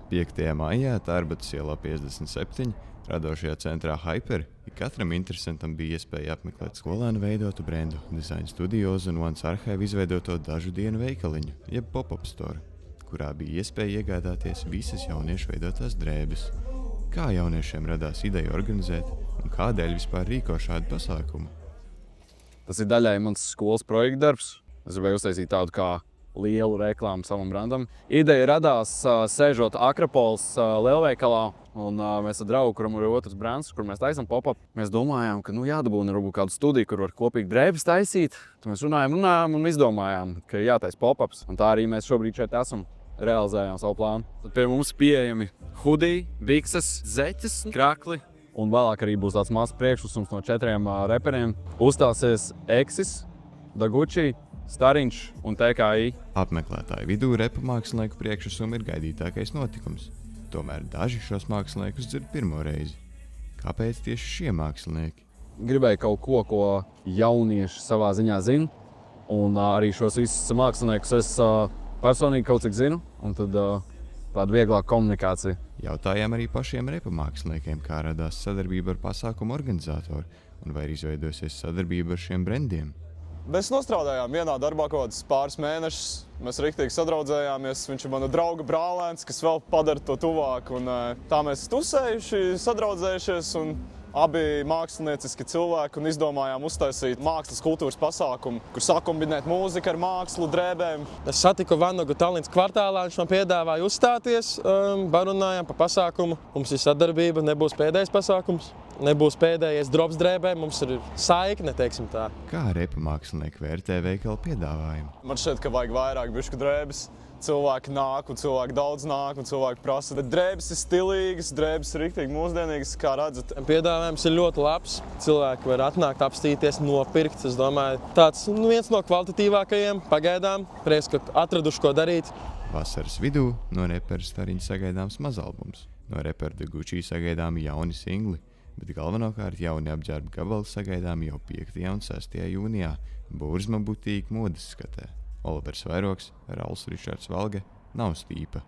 5. maijā Tārbatas ielā 57 radošajā centrā Hyper katram interesantam bija iespēja apmeklēt skolēnu veidotu brendu Design Studios un Once Archive izveidoto dažu dienu veikaliņu, jeb pop-up store, kurā bija iespēja iegādāties visas jauniešu veidotās drēbes. Kā jauniešiem radās ideja organizēt un kādēļ vispār rīko šādu pasākumu? Tas ir daļai mans skolas projekta darbs. Es gribēju uztaisīt tādu kā lielu reklāmu savam brandam. Ideja radās sēžot Akropolis lielveikalā, un mēs ar draugu, kuram ir otrs brands, kur mēs taisam pop-up, mēs domājām, ka jādabūna varbūt kādu studiju, kur var kopīgi drēbes taisīt. Tad mēs runājām un izdomājām, ka jātais pop-ups. Un tā arī mēs šobrīd šeit esam. Realizējām savu plānu. Tad pie mums pieejami hudiji, bikses, zeķes, krakli. Un vēlāk arī būs tāds mazs priekšlasums no 4 reperiem. Uzstāsies Eksis, Daguči, Stariņš un TKI. Apmeklētāju vidū repa mākslinieku priekšlasumi ir gaidītākais notikums. Tomēr daži šos māksliniekus dzird pirmo reizi. Kāpēc tieši šie mākslinieki? Gribēju kaut ko, ko jaunieši savā ziņā zina. Un arī šos visus māksliniekus es personīgi kaut cik zinu. Un tad tāda vieglāka komunikācija. Jautājām arī pašiem repa māksliniekiem, kā radās sadarbība ar pasākumu organizatoru un vai ir izveidojusies sadarbība ar šiem brendiem. Mēs nostrādājām vienā darbā kaut kādus pāris mēnešus. Mēs riktīgi sadraudzējāmies. Viņš ir mana drauga brālēns, kas vēl padara to tuvāk. Un, tā mēs tusējuši, sadraudzējušies un abi mākslinieciski cilvēki un izdomājām uztaisīt mākslas kultūras pasākumu, kur sakombinēt mūziku ar mākslu, drēbēm. Es satiku Vanagu Tallinas kvartālā, viņš man piedāvāja uzstāties, barunājām par pasākumu. Mums ir sadarbība, nebūs pēdējais pasākums, nebūs pēdējais drops drēbēm, mums ir saikne, teiksim tā. Kā repa mākslinieki vērtē veikala piedāvājumu? Man šķiet, ka vajag vairāk bišķu drēbes. Cilvēki nāk un cilvēki daudz nāk un cilvēki prasa. Bet drēbes ir stilīgas, drēbes ir riktīgi mūsdienīgas, kā redzat. Piedāvājums ir ļoti labs. Cilvēki var atnākt, apstīties, nopirkt. Es domāju, tāds viens no kvalitatīvākajiem pagaidām. Prieks, ka atraduši, ko darīt. Vasaras vidū no repera Stariņa sagaidāms mazalbums. No repera Daguči sagaidām jauni singli, bet galvenokārt jauni apģērba gabali sagaidām jau 5. un 6. jūnijā Burzma butīka modes skatē. Olivers Vairoks, Rauls Ričards Valge, Nav Stīpa.